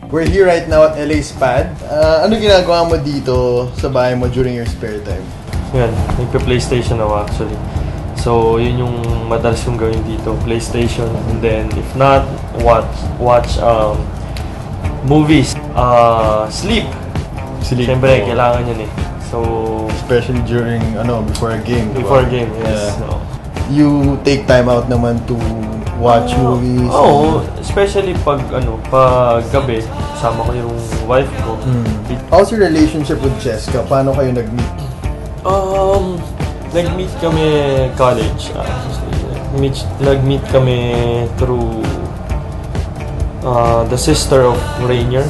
We're here right now at LA SPAD. Ano ginagawa mo dito sa bahay mo during your spare time? Yan, nagpa-PlayStation ako actually. So, yun yung madalas kong gawin dito, PlayStation. And then, if not, watch movies. Sleep. Siyempre, kailangan yun eh. So, especially during, before a game. Before a game, yes. Yeah. No. You take time out naman to watch movies? Oo, especially pag gabi, kasama ko yung wife ko. How's your relationship with Cheska? Paano kayo nag-meet? Nag-meet kami college. Nag-meet kami through the sister of Rainier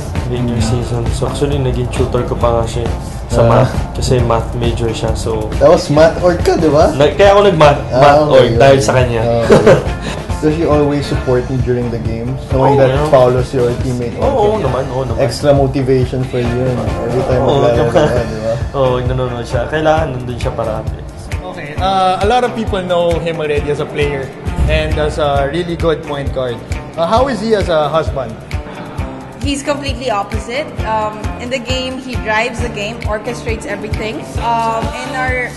season. So actually, naging tutor ko pa nga siya sa math. Kasi math major siya. So that was math org ka, di ba? Kaya ako nag-math org dahil sa kanya. Does she always support you during the games? Knowing that Paulo's your teammate? Oo naman. Extra motivation for you every time maglalaro ka, di ba? Oo, nanonood siya. Kailangan nandun siya parati. Okay, a lot of people know him already as a player and as a really good point guard. How is he as a husband? He's completely opposite. In the game, he drives the game, orchestrates everything. In our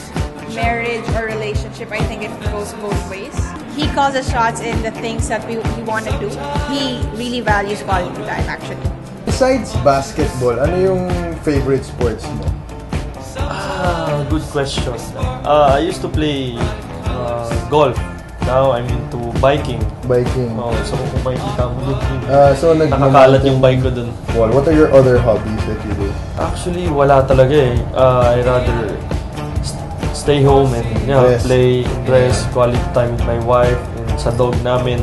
marriage or relationship, I think it goes both ways. He calls the shots in the things that we want to do. He really values quality time, actually. Besides basketball, ano yung favorite sports mo? Good question. I used to play golf. Now I'm into biking. So kung makikita mo dun, nakakalat yung bike ko dun. Well, what are your other hobbies that you do? Actually, wala talaga eh. I rather stay home and play, dress, quality time with my wife, and sa dog namin.